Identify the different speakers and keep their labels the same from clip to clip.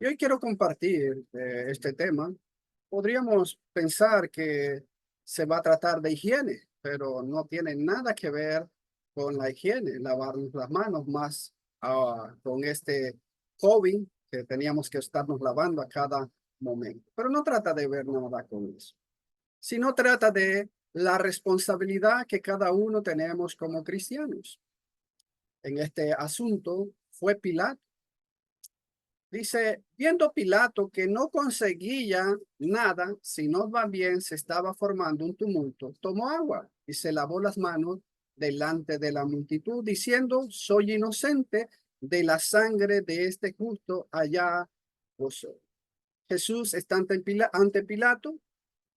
Speaker 1: Y hoy quiero compartir este tema. Podríamos pensar que se va a tratar de higiene, pero no tiene nada que ver con la higiene, lavarnos las manos, más con este COVID que teníamos que estarnos lavando a cada momento. Pero no trata de ver nada con eso, sino trata de la responsabilidad que cada uno tenemos como cristianos. En este asunto fue Pilato. Dice, viendo Pilato que no conseguía nada, sino más bien se estaba formando un tumulto, tomó agua y se lavó las manos delante de la multitud, diciendo, soy inocente de la sangre de este justo allá vosotros. Jesús está ante Pilato.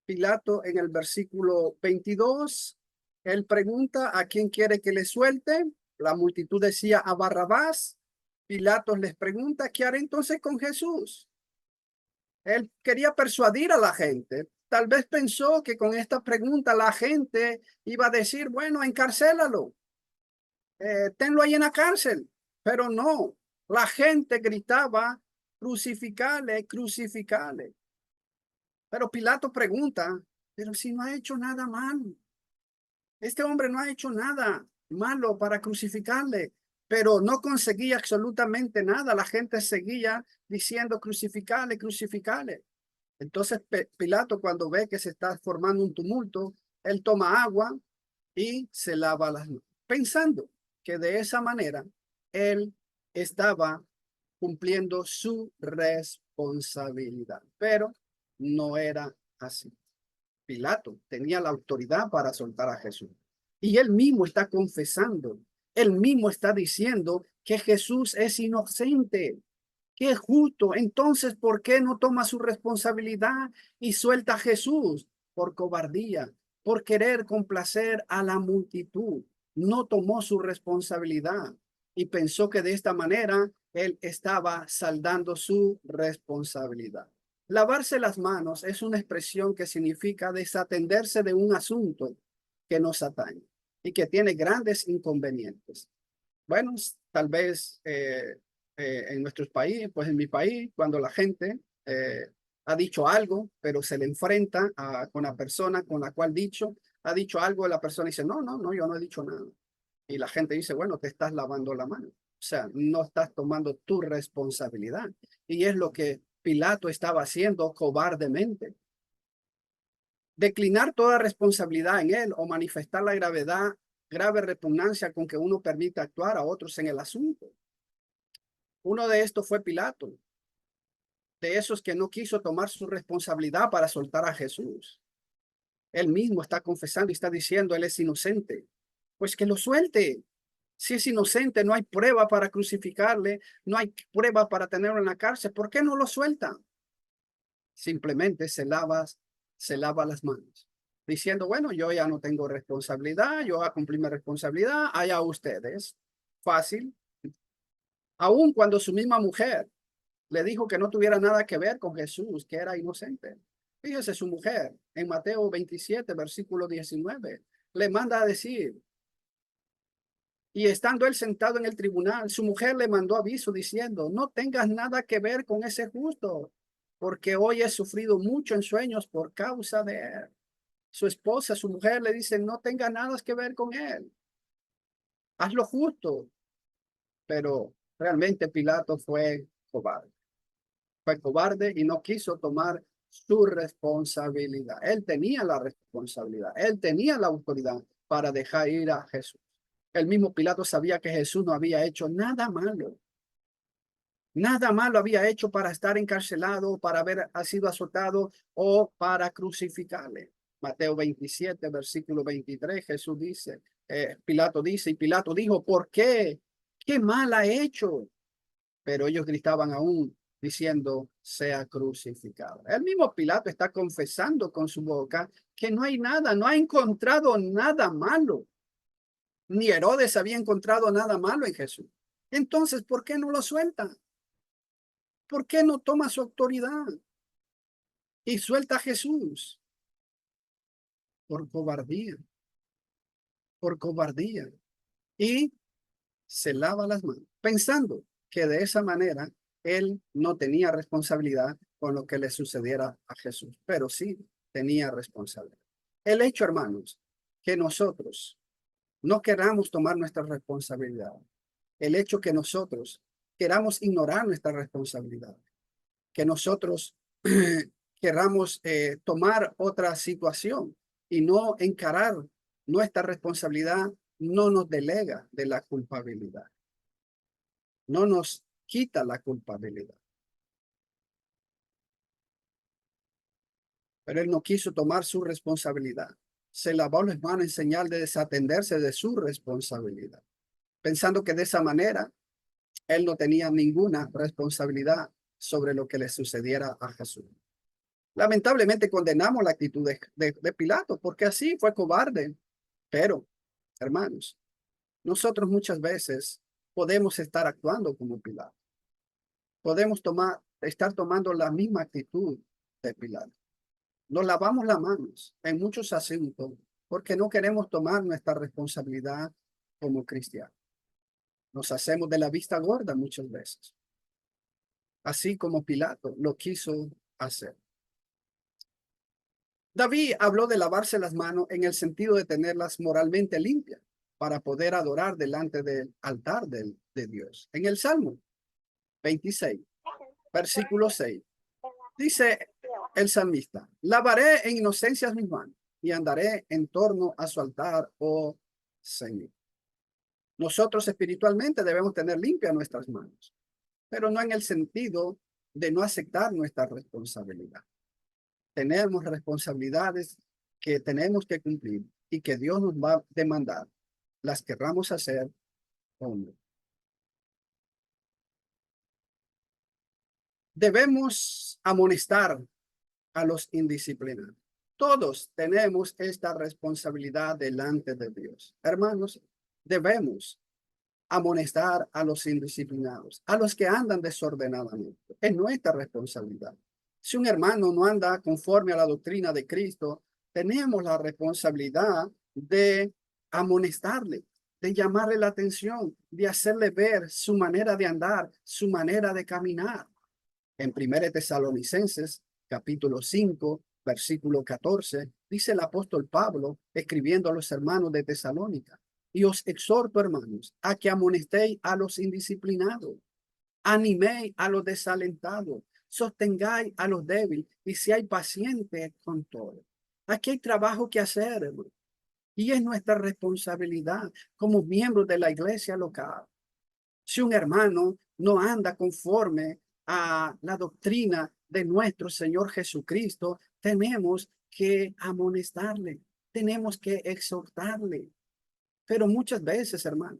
Speaker 1: Pilato en el versículo 22, él pregunta a quién quiere que le suelte. La multitud decía a Barrabás. Pilatos les pregunta, ¿qué haré entonces con Jesús? Él quería persuadir a la gente. Tal vez pensó que con esta pregunta la gente iba a decir, bueno, encarcélalo, tenlo ahí en la cárcel. Pero no, la gente gritaba, crucificale, crucificale. Pero Pilato pregunta, pero si no ha hecho nada malo, este hombre no ha hecho nada malo para crucificarle, pero no conseguía absolutamente nada. La gente seguía diciendo crucificale, crucificale. Entonces Pilato, cuando ve que se está formando un tumulto, él toma agua y se lava las manos, pensando que de esa manera él estaba cumpliendo su responsabilidad, pero no era así. Pilato tenía la autoridad para soltar a Jesús. Y él mismo está confesando, él mismo está diciendo que Jesús es inocente, que es justo. Entonces, ¿por qué no toma su responsabilidad y suelta a Jesús? Por cobardía, por querer complacer a la multitud. No tomó su responsabilidad y pensó que de esta manera él estaba saldando su responsabilidad. Lavarse las manos es una expresión que significa desatenderse de un asunto que nos atañe y que tiene grandes inconvenientes. Bueno, tal vez en nuestros países, pues en mi país, cuando la gente ha dicho algo, pero se le enfrenta con la persona con la cual ha dicho algo, la persona dice, no, no, no, yo no he dicho nada. Y la gente dice, bueno, te estás lavando la mano. O sea, no estás tomando tu responsabilidad. Y es lo que Pilato estaba haciendo cobardemente. Declinar toda responsabilidad en él o manifestar la grave repugnancia con que uno permite actuar a otros en el asunto. Uno de estos fue Pilato, de esos que no quiso tomar su responsabilidad para soltar a Jesús. Él mismo está confesando y está diciendo, él es inocente. Pues que lo suelte. Si es inocente, no hay prueba para crucificarle, no hay prueba para tenerlo en la cárcel. ¿Por qué no lo suelta? Simplemente se lava las manos, diciendo, bueno, yo ya no tengo responsabilidad, yo voy a cumplir mi responsabilidad, allá ustedes. Fácil. Aun cuando su misma mujer le dijo que no tuviera nada que ver con Jesús, que era inocente. Fíjese su mujer en Mateo 27, versículo 19, le manda a decir, y estando él sentado en el tribunal, su mujer le mandó aviso diciendo, no tengas nada que ver con ese justo, porque hoy he sufrido mucho en sueños por causa de él. Su esposa, su mujer le dice, no tenga nada que ver con él, haz lo justo. Pero realmente Pilato fue cobarde y no quiso tomar su responsabilidad. Él tenía la responsabilidad, él tenía la autoridad para dejar ir a Jesús. El mismo Pilato sabía que Jesús no había hecho nada malo. Nada malo había hecho para estar encarcelado, para haber sido azotado o para crucificarle. Mateo 27, versículo 23, Jesús dice, Pilato dice, y Pilato dijo, ¿por qué? ¿Qué mal ha hecho? Pero ellos gritaban aún diciendo, sea crucificado. El mismo Pilato está confesando con su boca que no hay nada, no ha encontrado nada malo. Ni Herodes había encontrado nada malo en Jesús. Entonces, ¿por qué no lo suelta? ¿Por qué no toma su autoridad y suelta a Jesús? Por cobardía, por cobardía. Y se lava las manos, pensando que de esa manera él no tenía responsabilidad con lo que le sucediera a Jesús, pero sí tenía responsabilidad. El hecho, hermanos, que nosotros no queramos tomar nuestra responsabilidad, el hecho que nosotros queramos ignorar nuestra responsabilidad, que nosotros queramos tomar otra situación y no encarar nuestra responsabilidad, no nos delega de la culpabilidad, no nos quita la culpabilidad. Pero él no quiso tomar su responsabilidad. Se lavó las manos en señal de desatenderse de su responsabilidad, pensando que de esa manera él no tenía ninguna responsabilidad sobre lo que le sucediera a Jesús. Lamentablemente condenamos la actitud de Pilato, porque así fue cobarde. Pero, hermanos, nosotros muchas veces podemos estar actuando como Pilato. Podemos estar tomando la misma actitud de Pilato. Nos lavamos las manos en muchos asuntos porque no queremos tomar nuestra responsabilidad como cristianos. Nos hacemos de la vista gorda muchas veces, así como Pilato lo quiso hacer. David habló de lavarse las manos en el sentido de tenerlas moralmente limpias para poder adorar delante del altar de Dios. En el Salmo 26, versículo 6, dice el salmista: lavaré en inocencia mis manos y andaré en torno a su altar, oh Señor. Nosotros espiritualmente debemos tener limpias nuestras manos, pero no en el sentido de no aceptar nuestra responsabilidad. Tenemos responsabilidades que tenemos que cumplir y que Dios nos va a demandar, las querramos hacer o no. Debemos amonestar a los indisciplinados. Todos tenemos esta responsabilidad delante de Dios. Hermanos, debemos amonestar a los indisciplinados, a los que andan desordenadamente. Es nuestra responsabilidad. Si un hermano no anda conforme a la doctrina de Cristo, tenemos la responsabilidad de amonestarle, de llamarle la atención, de hacerle ver su manera de andar, su manera de caminar. En 1 Tesalonicenses, capítulo 5, versículo 14, dice el apóstol Pablo, escribiendo a los hermanos de Tesalónica: y os exhorto, hermanos, a que amonestéis a los indisciplinados, animéis a los desalentados, sostengáis a los débiles y seáis pacientes con todo. Aquí hay trabajo que hacer, hermano, y es nuestra responsabilidad como miembros de la iglesia local. Si un hermano no anda conforme a la doctrina de nuestro Señor Jesucristo, tenemos que amonestarle, tenemos que exhortarle. Pero muchas veces, hermano,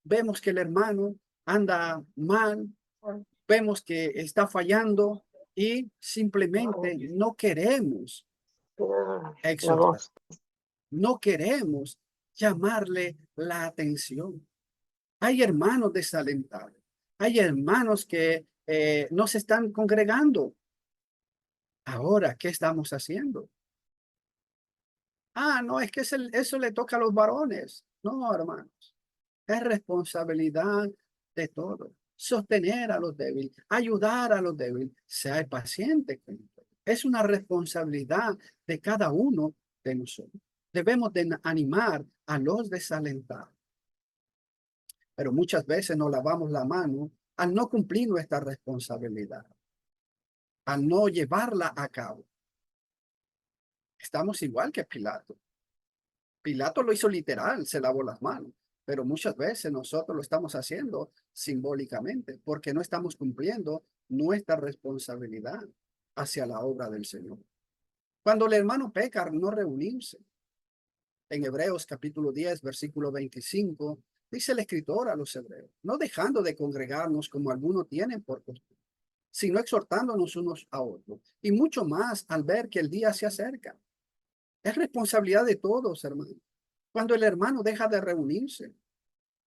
Speaker 1: vemos que el hermano anda mal, vemos que está fallando y simplemente no queremos exhortar, no queremos llamarle la atención. Hay hermanos desalentados, hay hermanos que no se están congregando. Ahora, ¿qué estamos haciendo? No, es que eso le toca a los varones. No, hermanos, es responsabilidad de todos. Sostener a los débiles, ayudar a los débiles, sea paciente con ellos. Es una responsabilidad de cada uno de nosotros. Debemos de animar a los desalentados. Pero muchas veces nos lavamos la mano al no cumplir nuestra responsabilidad, al no llevarla a cabo. Estamos igual que Pilato. Pilato lo hizo literal, se lavó las manos, pero muchas veces nosotros lo estamos haciendo simbólicamente porque no estamos cumpliendo nuestra responsabilidad hacia la obra del Señor. Cuando el hermano peca, no reunirse. En Hebreos capítulo 10, versículo 25, dice el escritor a los hebreos: no dejando de congregarnos como algunos tienen por costumbre, sino exhortándonos unos a otros, y mucho más al ver que el día se acerca. Es responsabilidad de todos, hermanos. Cuando el hermano deja de reunirse,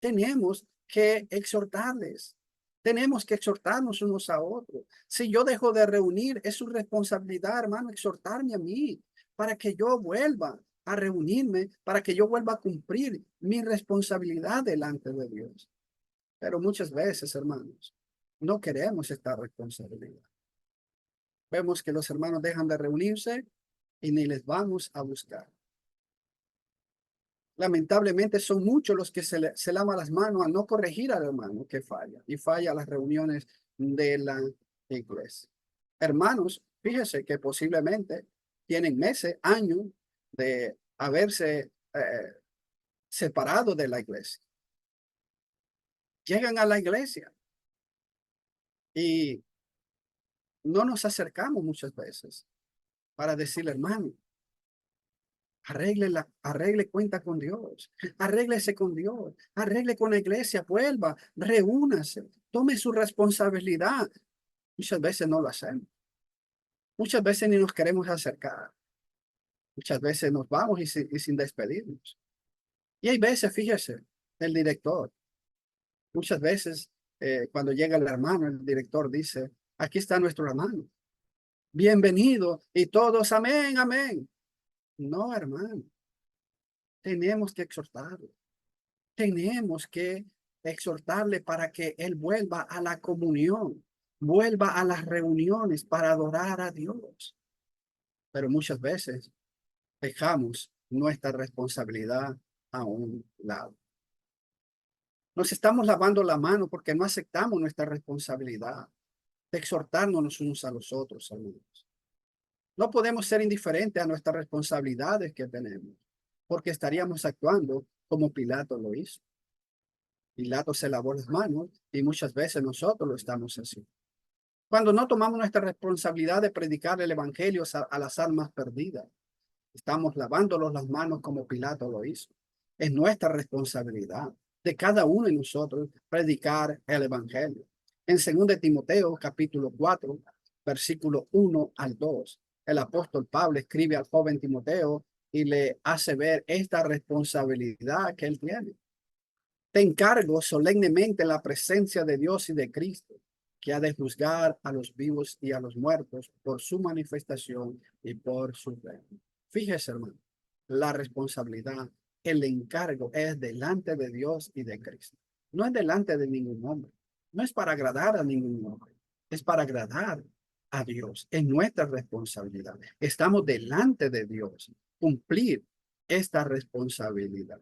Speaker 1: tenemos que exhortarles. Tenemos que exhortarnos unos a otros. Si yo dejo de reunir, es su responsabilidad, hermano, exhortarme a mí para que yo vuelva a reunirme, para que yo vuelva a cumplir mi responsabilidad delante de Dios. Pero muchas veces, hermanos, no queremos esta responsabilidad. Vemos que los hermanos dejan de reunirse y ni les vamos a buscar. Lamentablemente son muchos los que se lavan las manos al no corregir al hermano que falla y falla las reuniones de la iglesia. Hermanos, fíjese que posiblemente tienen meses, años de haberse separado de la iglesia. Llegan a la iglesia y no nos acercamos muchas veces para decirle, hermano, arregle cuenta con Dios, arréglese con Dios, arregle con la iglesia, vuelva, reúnase, tome su responsabilidad. Muchas veces no lo hacemos. Muchas veces ni nos queremos acercar. Muchas veces nos vamos y sin despedirnos. Y hay veces, fíjese, el director, muchas veces cuando llega el hermano, el director dice, aquí está nuestro hermano, bienvenido, y todos, amén, amén. No, hermano, tenemos que exhortarlo. Tenemos que exhortarle para que él vuelva a la comunión, vuelva a las reuniones para adorar a Dios. Pero muchas veces dejamos nuestra responsabilidad a un lado. Nos estamos lavando la mano porque no aceptamos nuestra responsabilidad de exhortarnos unos a los otros, amigos. No podemos ser indiferentes a nuestras responsabilidades que tenemos, porque estaríamos actuando como Pilato lo hizo. Pilato se lavó las manos y muchas veces nosotros lo estamos haciendo. Cuando no tomamos nuestra responsabilidad de predicar el evangelio a las almas perdidas, estamos lavándolos las manos como Pilato lo hizo. Es nuestra responsabilidad de cada uno de nosotros predicar el evangelio. En 2 Timoteo capítulo 4, versículo 1 al 2, el apóstol Pablo escribe al joven Timoteo y le hace ver esta responsabilidad que él tiene. Te encargo solemnemente en la presencia de Dios y de Cristo, que ha de juzgar a los vivos y a los muertos por su manifestación y por su reino. Fíjese, hermano, la responsabilidad, el encargo es delante de Dios y de Cristo. No es delante de ningún hombre. No es para agradar a ningún hombre. Es para agradar a Dios. Es nuestra responsabilidad. Estamos delante de Dios. Cumplir esta responsabilidad.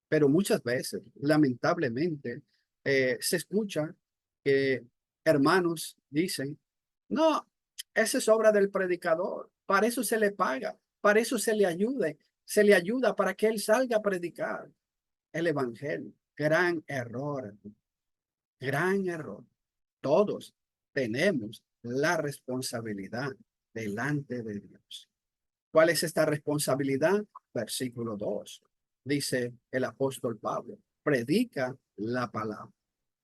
Speaker 1: Pero muchas veces, lamentablemente, se escucha que hermanos dicen, no, esa es obra del predicador, para eso se le paga, para eso se le ayuda para que él salga a predicar el evangelio. Gran error, gran error. Todos tenemos la responsabilidad delante de Dios. ¿Cuál es esta responsabilidad? Versículo 2. Dice el apóstol Pablo, predica la palabra,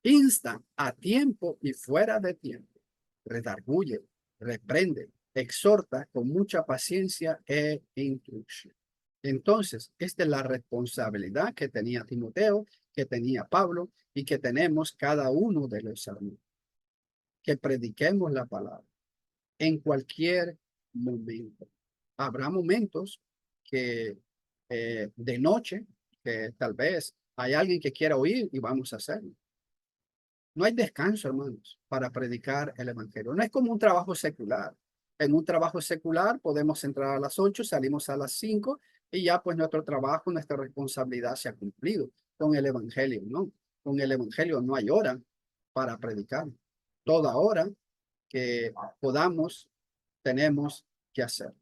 Speaker 1: insta a tiempo y fuera de tiempo, redarguye, reprende, exhorta con mucha paciencia e instrucción. Entonces, esta es la responsabilidad que tenía Timoteo, que tenía Pablo y que tenemos cada uno de los hermanos, que prediquemos la palabra en cualquier momento. Habrá momentos que de noche, que tal vez hay alguien que quiera oír y vamos a hacerlo. No hay descanso, hermanos, para predicar el evangelio. No es como un trabajo secular. En un trabajo secular podemos entrar a las 8, salimos a las 5 y ya pues nuestro trabajo, nuestra responsabilidad se ha cumplido. Con el evangelio, no. Con el evangelio no hay hora para predicar. Toda hora que podamos, tenemos que hacer.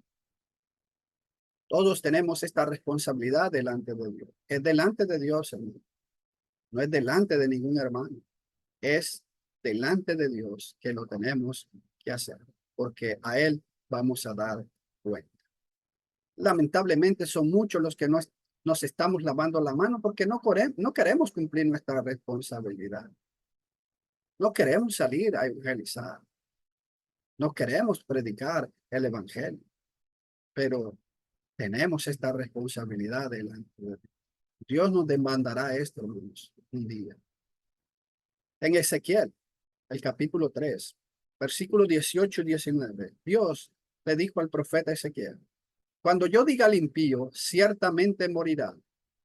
Speaker 1: Todos tenemos esta responsabilidad delante de Dios. Es delante de Dios, hermano. No es delante de ningún hermano. Es delante de Dios que lo tenemos que hacer, porque a Él vamos a dar cuenta. Lamentablemente son muchos los que nos estamos lavando la mano porque no queremos cumplir nuestra responsabilidad. No queremos salir a evangelizar. No queremos predicar el evangelio, pero tenemos esta responsabilidad delante de Dios. Dios nos demandará esto, hermanos, un día. En Ezequiel, el capítulo 3, versículos 18 y 19, Dios le dijo al profeta Ezequiel, cuando yo diga al impío, ciertamente morirá,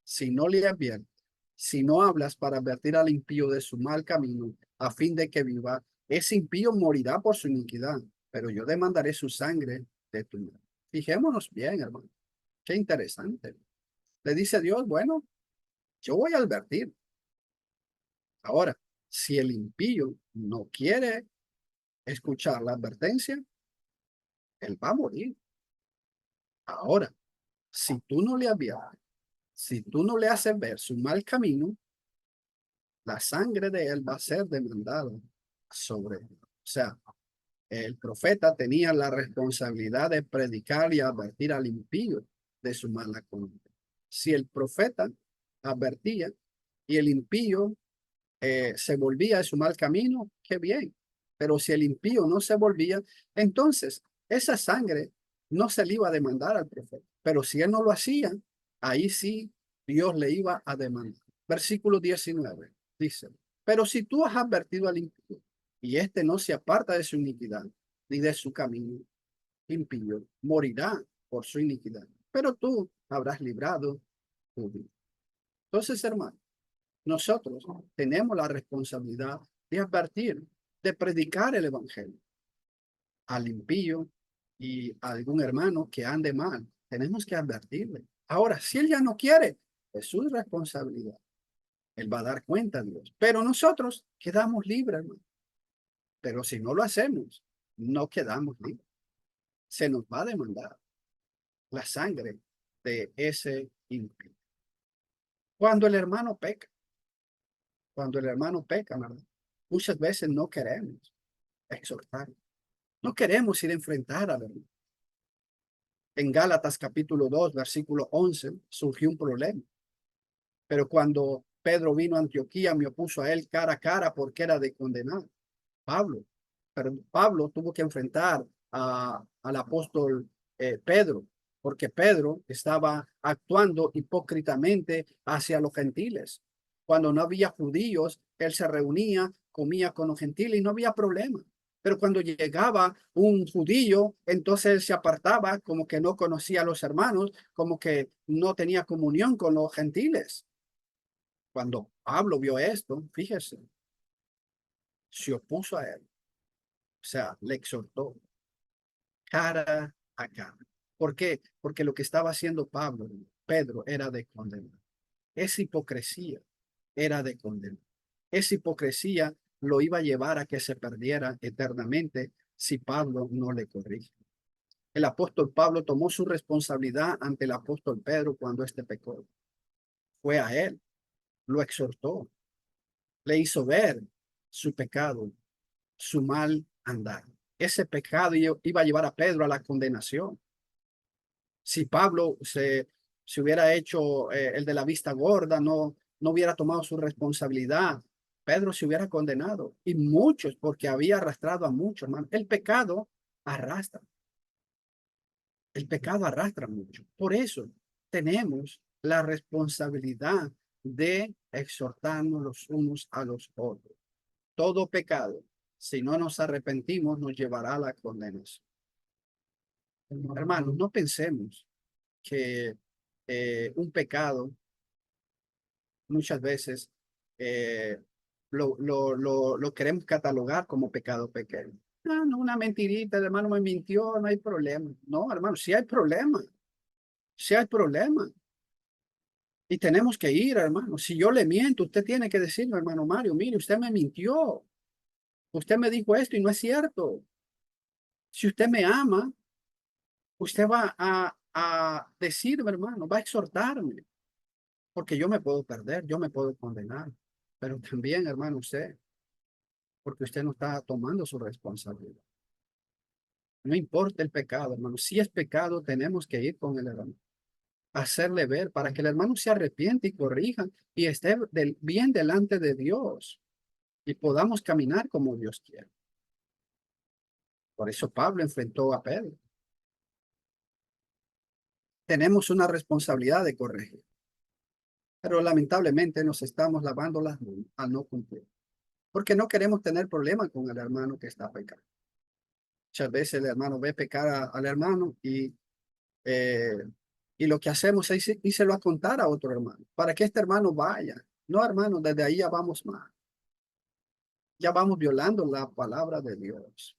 Speaker 1: si no le adviertes, si no hablas para advertir al impío de su mal camino, a fin de que viva, Ese impío morirá por su iniquidad, pero yo demandaré su sangre de tu mano. Fijémonos bien, hermano. Qué interesante. Le dice Dios, bueno, yo voy a advertir. Ahora, si el impío no quiere escuchar la advertencia, él va a morir. Ahora, si tú no le adviertes, si tú no le haces ver su mal camino, la sangre de él va a ser demandada sobre él. O sea, el profeta tenía la responsabilidad de predicar y advertir al impío de su mala conducta. Si el profeta advertía y el impío se volvía de su mal camino, qué bien. Pero si el impío no se volvía, entonces esa sangre no se le iba a demandar al profeta. Pero si él no lo hacía, ahí sí Dios le iba a demandar. Versículo 19 dice, pero si tú has advertido al impío y éste no se aparta de su iniquidad ni de su camino, impío morirá por su iniquidad, pero tú habrás librado tu vida. Entonces, hermano, nosotros tenemos la responsabilidad de advertir, de predicar el evangelio al impío y a algún hermano que ande mal. Tenemos que advertirle. Ahora, si él ya no quiere, es su responsabilidad. Él va a dar cuenta a Dios. Pero nosotros quedamos libres, hermano. Pero si no lo hacemos, no quedamos libres. Se nos va a demandar la sangre de ese impío. Cuando el hermano peca, cuando el hermano peca, ¿verdad? Muchas veces no queremos exhortar. No queremos ir a enfrentar a verdad. En Gálatas capítulo 2 versículo 11 surgió un problema. Pero cuando Pedro vino a Antioquía, me opuso a él cara a cara porque era de condenar. Pablo. Pero Pablo tuvo que enfrentar al apóstol Pedro, porque Pedro estaba actuando hipócritamente hacia los gentiles. Cuando no había judíos, él se reunía, comía con los gentiles y no había problema. Pero cuando llegaba un judío, entonces él se apartaba, como que no conocía a los hermanos, como que no tenía comunión con los gentiles. Cuando Pablo vio esto, fíjese, se opuso a él. O sea, le exhortó cara a cara. ¿Por qué? Porque lo que estaba haciendo Pedro, era de condenar. Esa hipocresía era de condenar. Esa hipocresía lo iba a llevar a que se perdiera eternamente si Pablo no le corrige. El apóstol Pablo tomó su responsabilidad ante el apóstol Pedro cuando éste pecó. Fue a él, lo exhortó, le hizo ver su pecado, su mal andar. Ese pecado iba a llevar a Pedro a la condenación. Si Pablo se hubiera hecho el de la vista gorda, no hubiera tomado su responsabilidad, Pedro se hubiera condenado. Y muchos, porque había arrastrado a muchos, hermano. Arrastra. El pecado arrastra mucho. Por eso tenemos la responsabilidad de exhortarnos los unos a los otros. Todo pecado, si no nos arrepentimos, nos llevará a la condenación. Hermanos, no pensemos que un pecado muchas veces eh, lo queremos catalogar como pecado pequeño. Ah, no, una mentirita, el hermano me mintió, no hay problema. No, hermano, sí hay problema, sí hay problema. Y tenemos que ir, hermano. Si yo le miento, usted tiene que decirme, hermano Mario, mire, usted me mintió. Usted me dijo esto y no es cierto. Si usted me ama, usted va a decirme, hermano, va a exhortarme. Porque yo me puedo perder, yo me puedo condenar, pero también, hermano, usted, porque usted no está tomando su responsabilidad. No importa el pecado, hermano. Si es pecado, tenemos que ir con el hermano, hacerle ver para que el hermano se arrepiente y corrija y esté bien delante de Dios y podamos caminar como Dios quiere. Por eso Pablo enfrentó a Pedro. Tenemos una responsabilidad de corregir, pero lamentablemente nos estamos lavando las manos al no cumplir, porque no queremos tener problemas con el hermano que está pecando. Muchas veces el hermano ve pecar al hermano eh, y lo que hacemos es írselo a contar a otro hermano, para que este hermano vaya. No, hermano, desde ahí ya vamos más. ya vamos violando la palabra de Dios.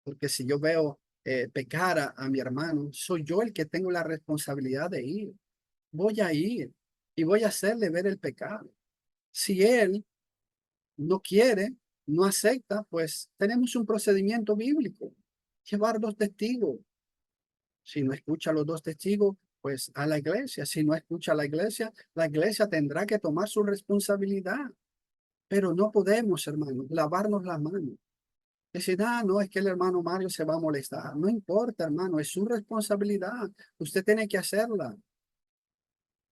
Speaker 1: Porque si yo veo pecar a mi hermano, soy yo el que tengo la responsabilidad de ir. Voy a ir y voy a hacerle ver el pecado. Si él no quiere, no acepta, pues tenemos un procedimiento bíblico. Llevar dos testigos. Si no escucha a los dos testigos, pues a la iglesia. Si no escucha a la iglesia tendrá que tomar su responsabilidad. Pero no podemos, hermanos, lavarnos las manos. Decir, ah, no, es que el hermano Mario se va a molestar. No importa, hermano, es su responsabilidad. Usted tiene que hacerla.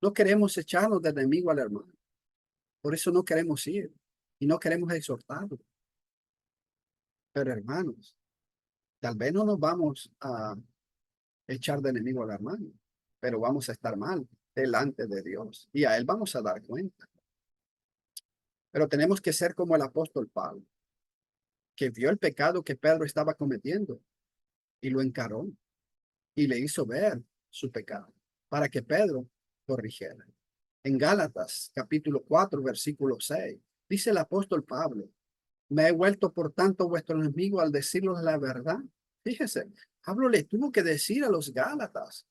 Speaker 1: No queremos echarnos de enemigo al hermano. Por eso no queremos ir y no queremos exhortarlo. Pero hermanos, tal vez no nos vamos a echar de enemigo al hermano, pero vamos a estar mal delante de Dios y a él vamos a dar cuenta. Pero tenemos que ser como el apóstol Pablo, que vio el pecado que Pedro estaba cometiendo y lo encaró y le hizo ver su pecado para que Pedro corrigiera. En Gálatas capítulo 4 versículo 6 dice el apóstol Pablo: me he vuelto por tanto vuestro enemigo al decirles la verdad. Fíjese, Pablo le tuvo que decir a los Gálatas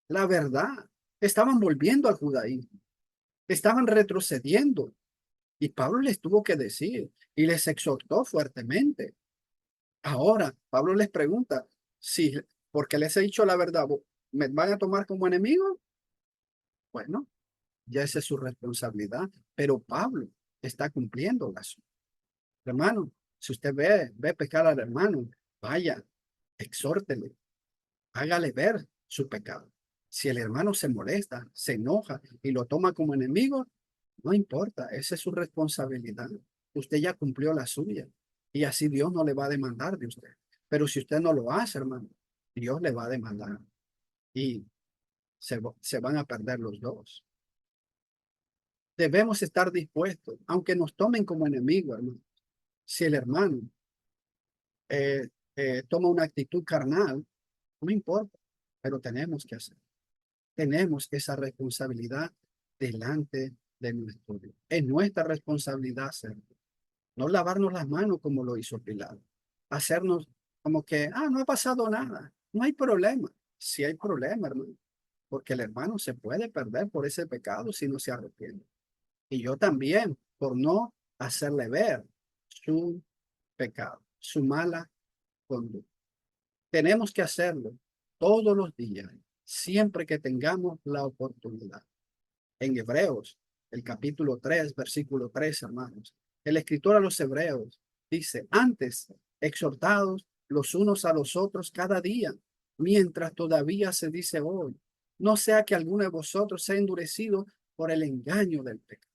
Speaker 1: la verdad. Estaban volviendo al judaísmo, estaban retrocediendo y Pablo les tuvo que decir y les exhortó fuertemente. Ahora, Pablo les pregunta si, porque les he dicho la verdad, ¿me van a tomar como enemigo? Bueno, ya esa es su responsabilidad, pero Pablo está cumpliendo la suya. Hermano, si usted ve pecar al hermano, vaya, exhórtele, hágale ver su pecado. Si el hermano se molesta, se enoja y lo toma como enemigo, no importa, esa es su responsabilidad. Usted ya cumplió la suya y así Dios no le va a demandar de usted. Pero si usted no lo hace, hermano, Dios le va a demandar y se van a perder los dos. Debemos estar dispuestos, aunque nos tomen como enemigo, hermano. Si el hermano toma una actitud carnal, no importa, pero tenemos que hacer. Tenemos esa responsabilidad delante de nuestro Dios. Es nuestra responsabilidad hacerlo. No lavarnos las manos como lo hizo Pilato. Hacernos como que, ah, no ha pasado nada. No hay problema. Sí hay problema, hermano. Porque el hermano se puede perder por ese pecado si no se arrepiente. Y yo también, por no hacerle ver su pecado, su mala conducta. Tenemos que hacerlo todos los días, siempre que tengamos la oportunidad. En Hebreos, el capítulo 3 versículo 3 hermanos, el escritor a los Hebreos dice: antes, exhortados los unos a los otros cada día, mientras todavía se dice hoy, no sea que alguno de vosotros sea endurecido por el engaño del pecado.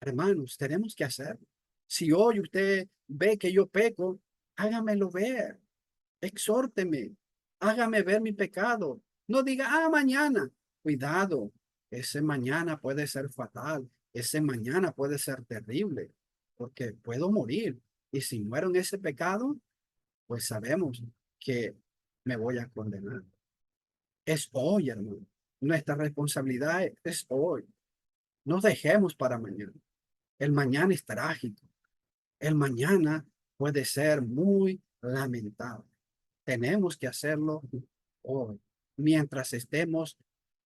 Speaker 1: Hermanos, tenemos que hacerlo. Si hoy usted ve que yo peco, hágamelo ver, exhórteme, hágame ver mi pecado. No diga, ah, mañana. Cuidado, ese mañana puede ser fatal, ese mañana puede ser terrible, porque puedo morir. Y si muero en ese pecado, pues sabemos que me voy a condenar. Es hoy, hermano. Nuestra responsabilidad es hoy. No dejemos para mañana. El mañana es trágico. El mañana puede ser muy lamentable. Tenemos que hacerlo hoy, mientras estemos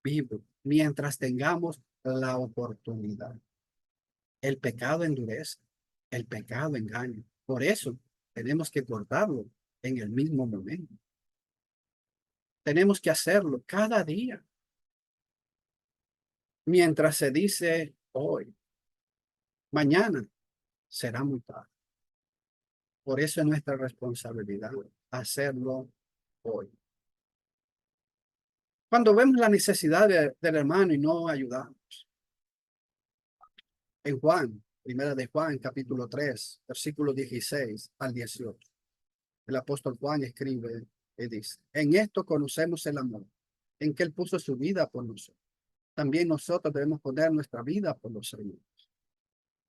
Speaker 1: vivos, mientras tengamos la oportunidad. El pecado endurece, el pecado engaña. Por eso tenemos que cortarlo en el mismo momento. Tenemos que hacerlo cada día, mientras se dice hoy. Mañana será muy tarde. Por eso es nuestra responsabilidad hacerlo hoy. Cuando vemos la necesidad del hermano y no ayudamos. En Juan, primera de Juan, capítulo 3 versículo 16 al 18. El apóstol Juan escribe y dice: en esto conocemos el amor, en que él puso su vida por nosotros. También nosotros debemos poner nuestra vida por los hermanos.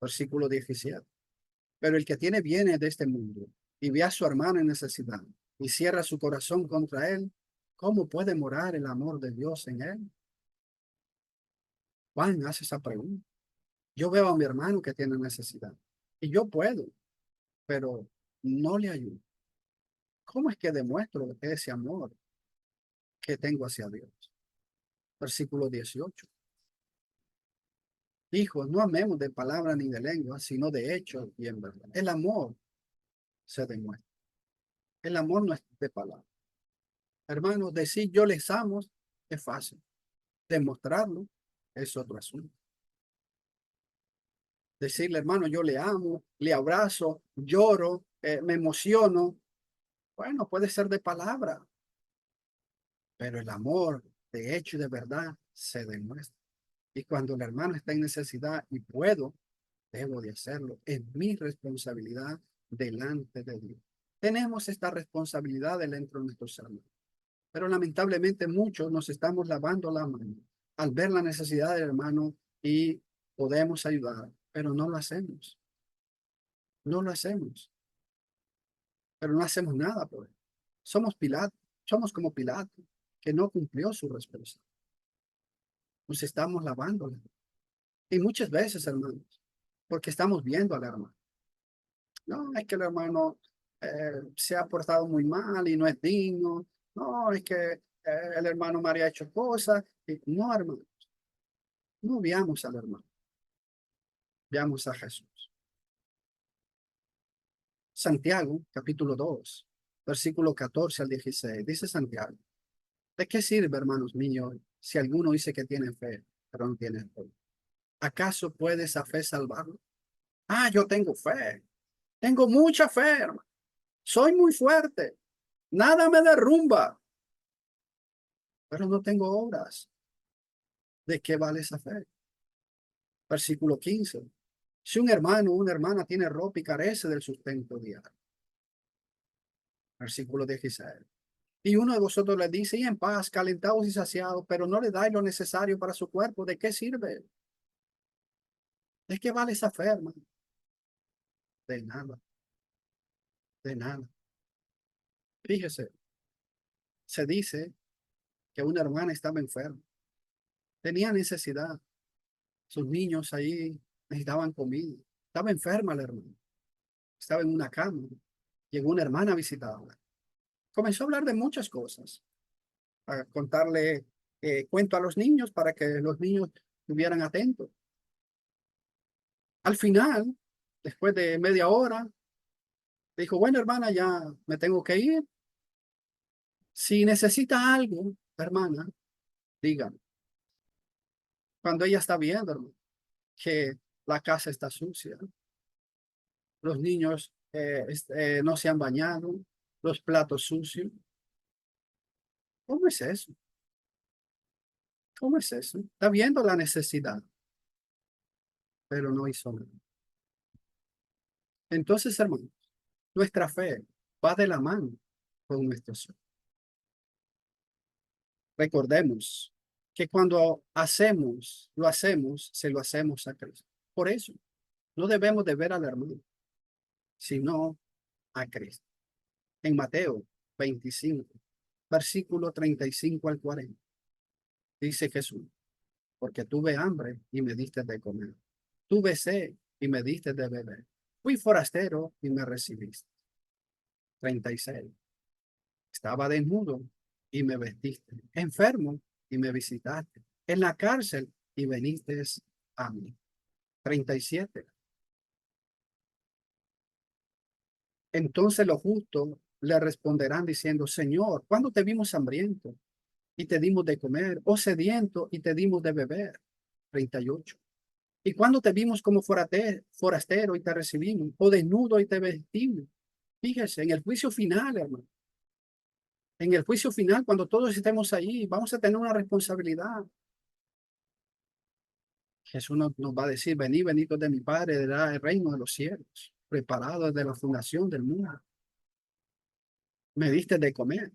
Speaker 1: Versículo 17. Pero el que tiene bienes de este mundo y ve a su hermano en necesidad y cierra su corazón contra él, ¿cómo puede morar el amor de Dios en él? Juan hace esa pregunta. Yo veo a mi hermano que tiene necesidad. y yo puedo, pero no le ayudo. ¿Cómo es que demuestro ese amor que tengo hacia Dios? Versículo 18. Hijos, no amemos de palabra ni de lengua, sino de hecho y en verdad. El amor se demuestra. El amor no es de palabra. Hermanos, decir yo les amo es fácil. Demostrarlo es otro asunto. Decirle, hermano, yo le amo, le abrazo, lloro, me emociono. Bueno, puede ser de palabra, pero el amor de hecho y de verdad se demuestra. Y cuando el hermano está en necesidad y puedo, debo de hacerlo. Es mi responsabilidad delante de Dios. Tenemos esta responsabilidad dentro de nuestros hermanos. Pero lamentablemente muchos nos estamos lavando la mano al ver la necesidad del hermano y podemos ayudar, pero no lo hacemos. No lo hacemos, pero no hacemos nada por él. Somos Pilato, somos como Pilato, que no cumplió su responsabilidad. Nos estamos lavando. Y muchas veces, hermanos, porque estamos viendo al hermano. No, es que el hermano se ha portado muy mal y no es digno. No, es que el hermano María ha hecho cosas. No, hermano, no veamos al hermano, veamos a Jesús. Santiago, capítulo 2, versículo 14 al 16. Dice Santiago, ¿de qué sirve, hermanos míos, si alguno dice que tiene fe, pero no tiene fe? ¿Acaso puede esa fe salvarlo? Ah, yo tengo fe. Tengo mucha fe, hermano. Soy muy fuerte. Nada me derrumba, pero no tengo obras. ¿De qué vale esa fe? Versículo 15. Si un hermano o una hermana tiene ropa y carece del sustento diario. Versículo 16. Y uno de vosotros le dice, y en paz, calentados y saciados, pero no le dais lo necesario para su cuerpo. ¿De qué sirve? ¿De qué vale esa fe, hermano? De nada, de nada. Fíjese, se dice que una hermana estaba enferma. Tenía necesidad. Sus niños ahí necesitaban comida. Estaba enferma la hermana. Estaba en una cama. Llegó una hermana a visitarla. Comenzó a hablar de muchas cosas. A contarle cuento a los niños para que los niños estuvieran atentos. Al final, después de media hora, dijo, bueno, hermana, ya me tengo que ir. Si necesita algo, hermana, dígame. Cuando ella está viendo, hermano, que la casa está sucia, los niños no se han bañado, los platos sucios. ¿Cómo es eso? ¿Cómo es eso? Está viendo la necesidad, pero no hizo nada. Entonces, hermano, nuestra fe va de la mano con nuestro ser. Recordemos que cuando lo hacemos, se lo hacemos a Cristo. Por eso, no debemos de ver al hermano, sino a Cristo. En Mateo 25, versículo 35 al 40, dice Jesús, porque tuve hambre y me diste de comer. Tuve sed y me diste de beber. Fui forastero y me recibiste. 36. Estaba desnudo y me vestiste. Enfermo y me visitaste. En la cárcel y viniste a mí. 37. Entonces los justos le responderán diciendo, Señor, ¿cuándo te vimos hambriento y te dimos de comer, o sediento y te dimos de beber? 38. ¿Y cuándo te vimos como forastero y te recibimos, o desnudo y te vestimos? Fíjese, en el juicio final, hermano, en el juicio final, cuando todos estemos ahí, vamos a tener una responsabilidad. Jesús nos va a decir, venid, benditos de mi Padre, dará el reino de los cielos, preparado desde la fundación del mundo. Me diste de comer.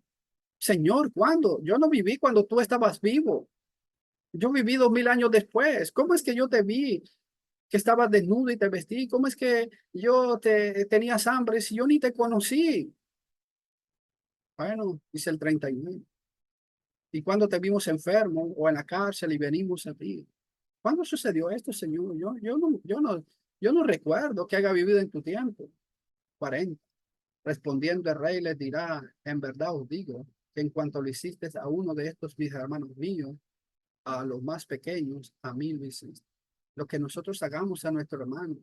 Speaker 1: Señor, ¿cuándo? Yo no viví cuando tú estabas vivo. Yo viví 2000 años después. ¿Cómo es que yo te vi que estabas desnudo y te vestí? ¿Cómo es que yo te tenías hambre si yo ni te conocí? Bueno, dice el 39. ¿Y cuando te vimos enfermo o en la cárcel y venimos a ti? ¿Cuándo sucedió esto, Señor? Yo no. Yo no recuerdo que haya vivido en tu tiempo. 40. Respondiendo el rey les dirá, en verdad os digo, que en cuanto lo hiciste a uno de estos mis hermanos míos, a los más pequeños, a mí lo hiciste. Lo que nosotros hagamos a nuestro hermano,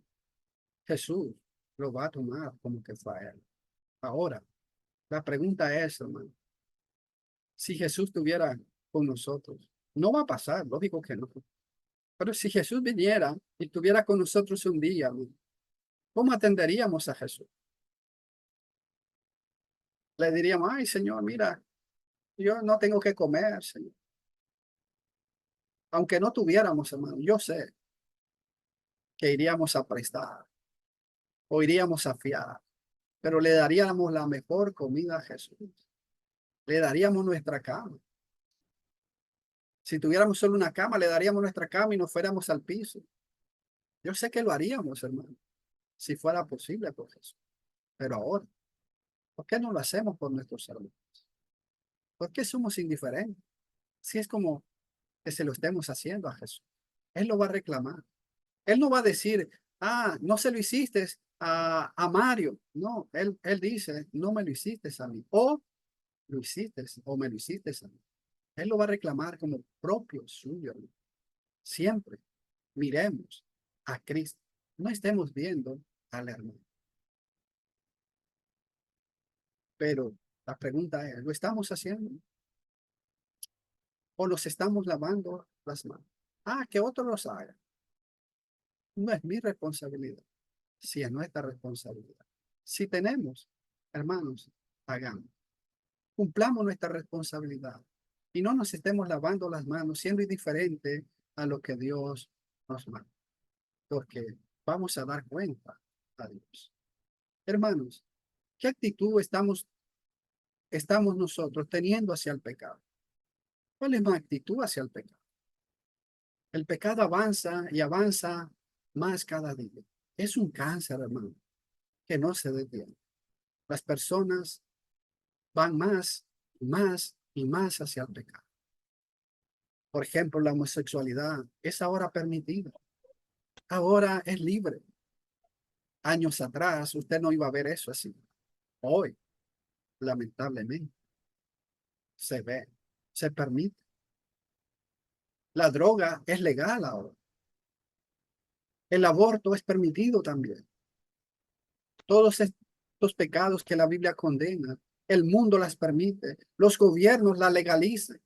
Speaker 1: Jesús lo va a tomar como que fue a él. Ahora, la pregunta es, hermano, si Jesús estuviera con nosotros, no va a pasar, lógico que no. Pero si Jesús viniera y estuviera con nosotros un día, hermano, ¿cómo atenderíamos a Jesús? Le diríamos, ay, Señor, mira, yo no tengo que comer, Señor. Aunque no tuviéramos, hermano, yo sé que iríamos a prestar o iríamos a fiar, pero le daríamos la mejor comida a Jesús. Le daríamos nuestra cama. Si tuviéramos solo una cama, le daríamos nuestra cama y nos fuéramos al piso. Yo sé que lo haríamos, hermano, si fuera posible por Jesús. Pero ahora, ¿por qué no lo hacemos por nuestros hermanos? ¿Por qué somos indiferentes? Si es como que se lo estemos haciendo a Jesús. Él lo va a reclamar. Él no va a decir, no se lo hiciste a Mario. No, él dice, no me lo hiciste a mí. O lo hiciste, o me lo hiciste a mí. Él lo va a reclamar como propio suyo. Siempre miremos a Cristo. No estemos viendo al hermano. Pero la pregunta es, ¿lo estamos haciendo? ¿O nos estamos lavando las manos? Que otro los haga. No es mi responsabilidad. Si es nuestra responsabilidad. Si tenemos, hermanos, hagamos. Cumplamos nuestra responsabilidad. Y no nos estemos lavando las manos siendo indiferente a lo que Dios nos manda. Porque vamos a dar cuenta a Dios. Hermanos, ¿qué actitud estamos nosotros teniendo hacia el pecado? ¿Cuál es nuestra actitud hacia el pecado? El pecado avanza y avanza más cada día. Es un cáncer, hermano, que no se detiene. Las personas van más y más y más hacia el pecado. Por ejemplo, la homosexualidad es ahora permitida. Ahora es libre. Años atrás usted no iba a ver eso así. Hoy, lamentablemente, se ve, se permite. La droga es legal ahora. El aborto es permitido también. Todos estos pecados que la Biblia condena, el mundo las permite, los gobiernos la legalizan.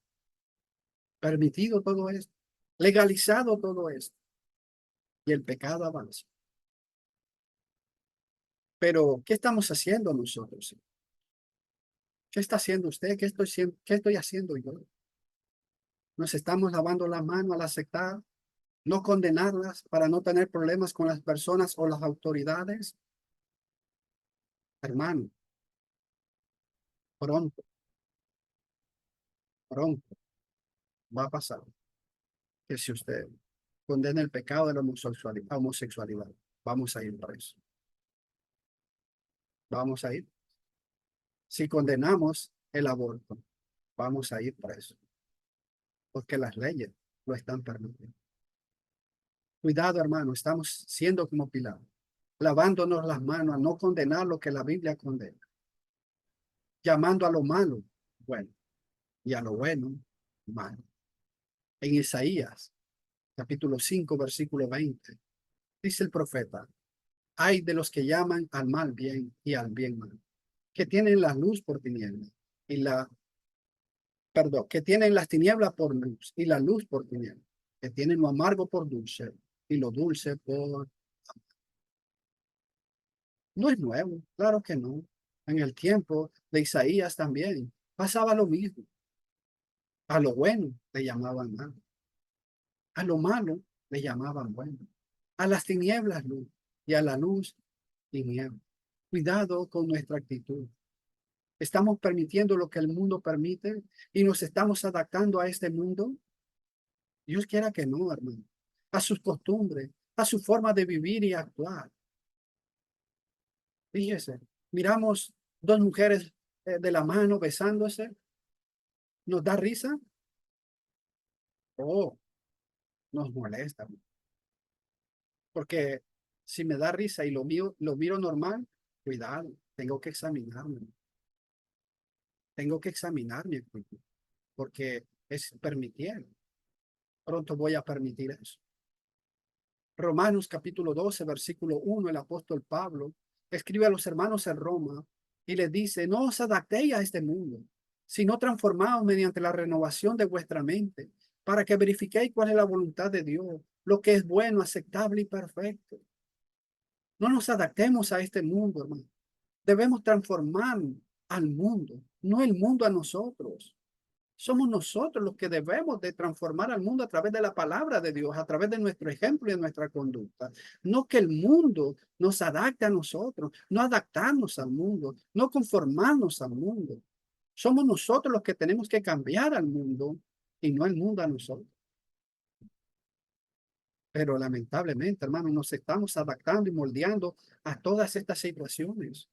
Speaker 1: Permitido todo esto, legalizado todo esto. Y el pecado avanza. Pero, ¿qué estamos haciendo nosotros? ¿Qué está haciendo usted? ¿Qué estoy haciendo yo? Nos estamos lavando la mano al aceptar, no condenarlas para no tener problemas con las personas o las autoridades. Hermano, pronto, pronto va a pasar que si usted condena el pecado de la homosexualidad, vamos a ir preso. Vamos a ir. Si condenamos el aborto, vamos a ir preso. Porque las leyes lo están permitiendo. Cuidado, hermano, estamos siendo como Pilato, lavándonos las manos a no condenar lo que la Biblia condena, llamando a lo malo bueno y a lo bueno malo. En Isaías, capítulo 5, versículo 20, dice el profeta, hay de los que llaman al mal bien y al bien mal, que tienen la luz por tiniebla y que tienen las tinieblas por luz y la luz por tiniebla, que tienen lo amargo por dulce y lo dulce por... No es nuevo, claro que no. En el tiempo de Isaías también pasaba lo mismo. A lo bueno le llamaban mal, a lo malo le llamaban bueno, a las tinieblas luz y a la luz tinieblas. Cuidado con nuestra actitud. ¿Estamos permitiendo lo que el mundo permite y nos estamos adaptando a este mundo? Dios quiera que no, hermano. A sus costumbres, a su forma de vivir y actuar. Fíjese, miramos dos mujeres de la mano besándose. ¿Nos da risa? Oh, nos molesta. Porque Si me da risa y lo miro normal, cuidado, tengo que examinarme. Tengo que examinar mi actitud, porque es permitir. Pronto voy a permitir eso. Romanos capítulo 12, versículo 1, el apóstol Pablo escribe a los hermanos en Roma y les dice, no os adaptéis a este mundo, sino transformaos mediante la renovación de vuestra mente, para que verifiquéis cuál es la voluntad de Dios, lo que es bueno, aceptable y perfecto. No nos adaptemos a este mundo, hermano. Debemos transformar al mundo, no el mundo a nosotros. Somos nosotros los que debemos de transformar al mundo a través de la palabra de Dios, a través de nuestro ejemplo y de nuestra conducta. No que el mundo nos adapte a nosotros, no adaptarnos al mundo, no conformarnos al mundo. Somos nosotros los que tenemos que cambiar al mundo y no el mundo a nosotros. Pero lamentablemente, hermanos, nos estamos adaptando y moldeando a todas estas situaciones.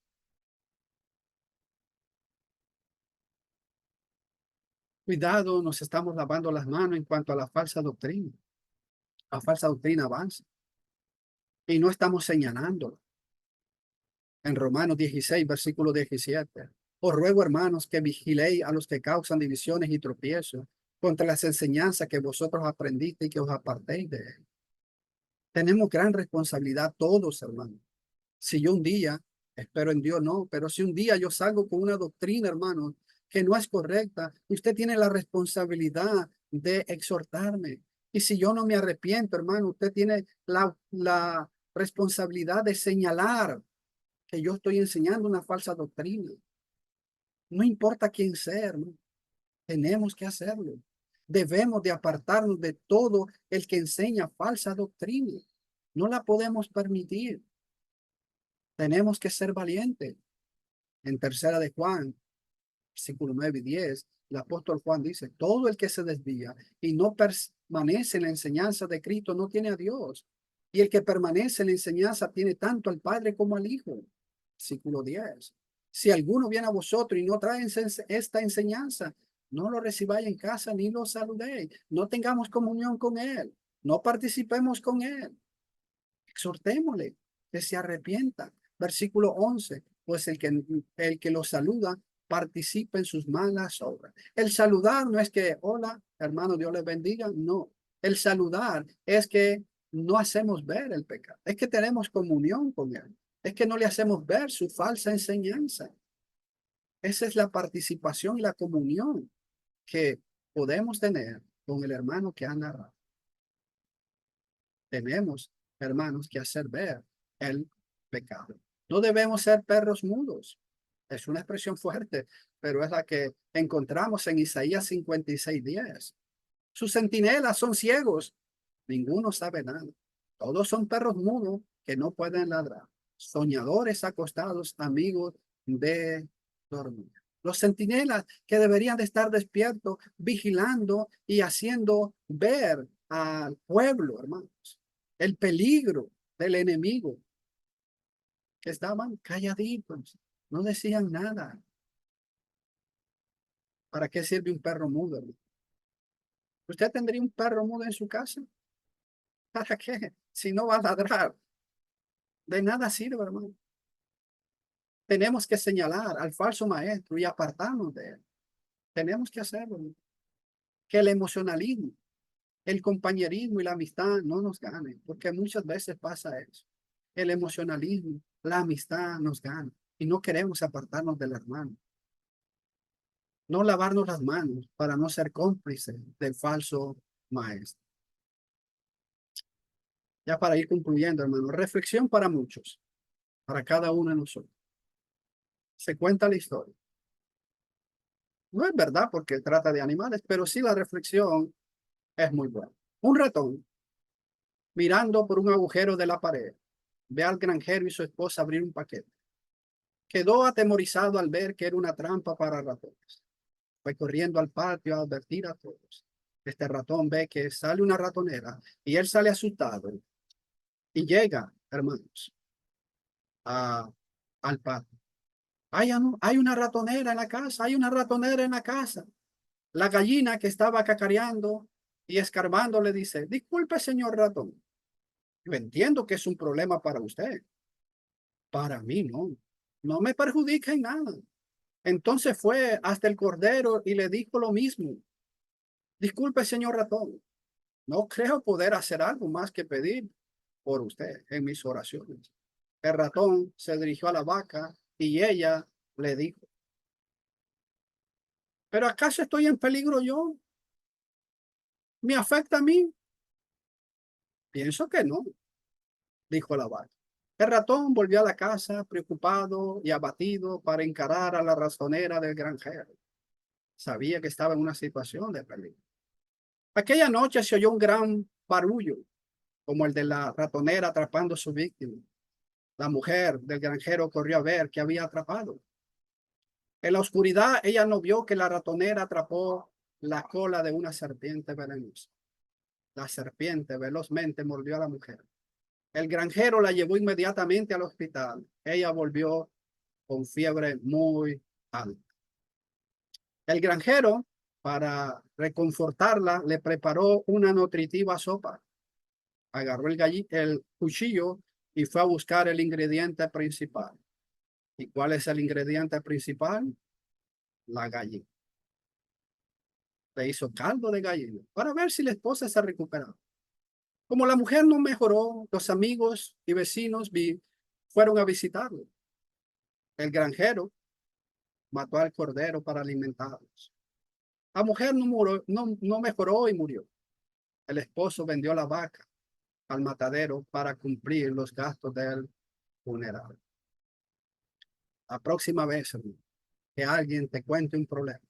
Speaker 1: Cuidado, nos estamos lavando las manos en cuanto a la falsa doctrina. La falsa doctrina avanza y no estamos señalando. En Romanos 16, versículo 17. Os ruego, hermanos, que vigiléis a los que causan divisiones y tropiezos contra las enseñanzas que vosotros aprendiste y que os apartéis de él. Tenemos gran responsabilidad todos, hermanos. Si yo un día, espero en Dios no, pero si un día yo salgo con una doctrina, hermano, que no es correcta, usted tiene la responsabilidad de exhortarme. Y si yo no me arrepiento, hermano, usted tiene la responsabilidad de señalar que yo estoy enseñando una falsa doctrina. No importa quién sea, hermano, tenemos que hacerlo. Debemos de apartarnos de todo el que enseña falsa doctrina. No la podemos permitir. Tenemos que ser valientes. En tercera de Juan, versículo 9 y 10, el apóstol Juan dice, todo el que se desvía y no permanece en la enseñanza de Cristo no tiene a Dios. Y el que permanece en la enseñanza tiene tanto al Padre como al Hijo. Versículo 10. Si alguno viene a vosotros y no trae esta enseñanza, no lo recibáis en casa ni lo saludéis. No tengamos comunión con él. No participemos con él. Exhortémosle que se arrepienta. Versículo 11. Pues el que lo saluda participa en sus malas obras. El saludar no es que, hola, hermano, Dios les bendiga. No. El saludar es que no hacemos ver el pecado. Es que tenemos comunión con él. Es que no le hacemos ver su falsa enseñanza. Esa es la participación y la comunión que podemos tener con el hermano que ha narrado. Tenemos, hermanos, que hacer ver el pecado. No debemos ser perros mudos. Es una expresión fuerte, pero es la que encontramos en Isaías 56:10. Sus centinelas son ciegos, ninguno sabe nada. Todos son perros mudos que no pueden ladrar. Soñadores acostados, amigos de dormir. Los centinelas que deberían de estar despiertos, vigilando y haciendo ver al pueblo, hermanos, el peligro del enemigo, que estaban calladitos, no decían nada. ¿Para qué sirve un perro mudo, hermano? ¿Usted tendría un perro mudo en su casa? ¿Para qué? Si no va a ladrar, de nada sirve, hermano. Tenemos que señalar al falso maestro y apartarnos de él. Tenemos que hacerlo, hermano. Que el emocionalismo, el compañerismo y la amistad no nos ganen, porque muchas veces pasa eso. El emocionalismo, la amistad nos gana y no queremos apartarnos del hermano. No lavarnos las manos para no ser cómplices del falso maestro. Ya para ir concluyendo, hermano, reflexión para muchos, para cada uno de nosotros. Se cuenta la historia. No es verdad porque trata de animales, pero sí la reflexión es muy buena. Un ratón, mirando por un agujero de la pared, ve al granjero y su esposa abrir un paquete. Quedó atemorizado al ver que era una trampa para ratones. Fue corriendo al patio a advertir a todos. Este ratón ve que sale una ratonera y él sale asustado y llega, hermanos, a, al patio. Hay una ratonera en la casa, hay una ratonera en la casa. La gallina que estaba cacareando y escarbando le dice, disculpe, señor ratón, Yo entiendo que es un problema para usted. Para mí no. No me perjudica en nada. Entonces fue hasta el cordero y le dijo lo mismo. Disculpe, señor ratón. No creo poder hacer algo más que pedir por usted en mis oraciones. El ratón se dirigió a la vaca y ella le dijo, ¿pero acaso estoy en peligro yo? ¿Me afecta a mí? Pienso que no, dijo la vaca. El ratón volvió a la casa preocupado y abatido para encarar a la ratonera del granjero. Sabía que estaba en una situación de peligro. Aquella noche se oyó un gran barullo, como el de la ratonera atrapando a su víctima. La mujer del granjero corrió a ver qué había atrapado. En la oscuridad, ella no vio que la ratonera atrapó la cola de una serpiente venenosa. La serpiente velozmente mordió a la mujer. El granjero la llevó inmediatamente al hospital. Ella volvió con fiebre muy alta. El granjero, para reconfortarla, le preparó una nutritiva sopa. Agarró el cuchillo y fue a buscar el ingrediente principal. ¿Y cuál es el ingrediente principal? La gallina. Le hizo caldo de gallina para ver si la esposa se recuperaba. Como la mujer no mejoró, los amigos y vecinos fueron a visitarlo. El granjero mató al cordero para alimentarlos. La mujer no mejoró y murió. El esposo vendió la vaca al matadero para cumplir los gastos del funeral. La próxima vez, hermano, que alguien te cuente un problema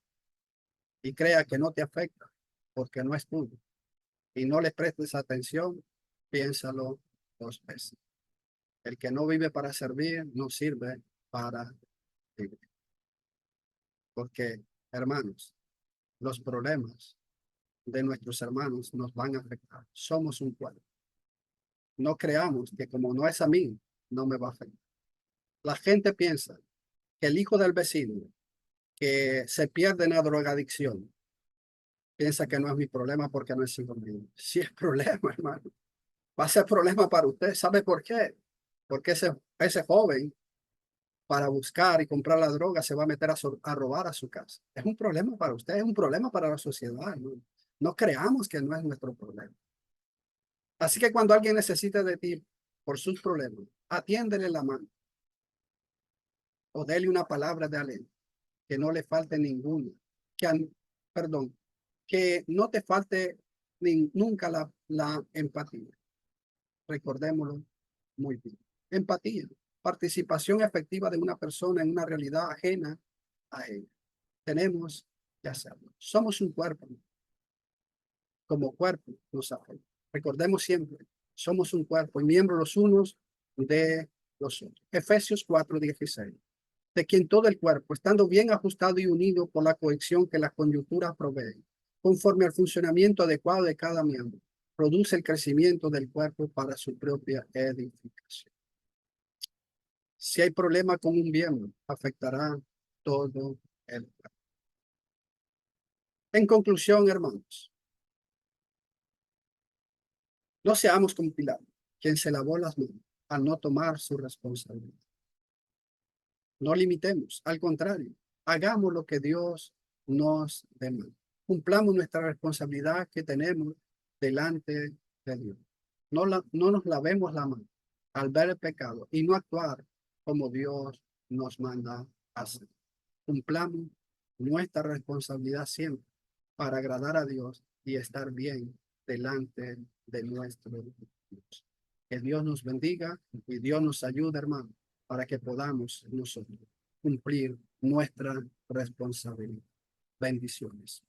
Speaker 1: y crea que no te afecta porque no es tuyo y no le prestes atención, piénsalo dos veces. El que no vive para servir, no sirve para vivir. Porque, hermanos, los problemas de nuestros hermanos nos van a afectar. Somos un pueblo. No creamos que como no es a mí, no me va a afectar. La gente piensa que el hijo del vecino que se pierde en la drogadicción piensa que no es mi problema porque no es hijo mío. Sí es problema, hermano. Va a ser problema para usted. ¿Sabe por qué? Porque ese joven, para buscar y comprar la droga, se va a meter a robar a su casa. Es un problema para usted, es un problema para la sociedad. No creamos que no es nuestro problema. Así que cuando alguien necesite de ti por sus problemas, atiéndele la mano o dele una palabra de aliento, que no le falte ninguna, perdón, que no te falte nunca la empatía. Recordémoslo muy bien. Empatía, participación efectiva de una persona en una realidad ajena a ella. Tenemos que hacerlo. Somos un cuerpo. Como cuerpo nos afecta. Recordemos siempre, somos un cuerpo y miembros los unos de los otros. Efesios 4:16. De quien todo el cuerpo, estando bien ajustado y unido por la cohesión que las coyunturas proveen, conforme al funcionamiento adecuado de cada miembro, produce el crecimiento del cuerpo para su propia edificación. Si hay problema con un miembro, afectará todo el cuerpo. En conclusión, hermanos, no seamos como Pilato, quien se lavó las manos al no tomar su responsabilidad. No limitemos, al contrario, hagamos lo que Dios nos demanda. Cumplamos nuestra responsabilidad que tenemos delante de Dios. No nos lavemos la mano al ver el pecado y no actuar como Dios nos manda hacer. Cumplamos nuestra responsabilidad siempre para agradar a Dios y estar bien delante de nuestro Dios. Que Dios nos bendiga y Dios nos ayude, hermano, para que podamos nosotros cumplir nuestra responsabilidad. Bendiciones.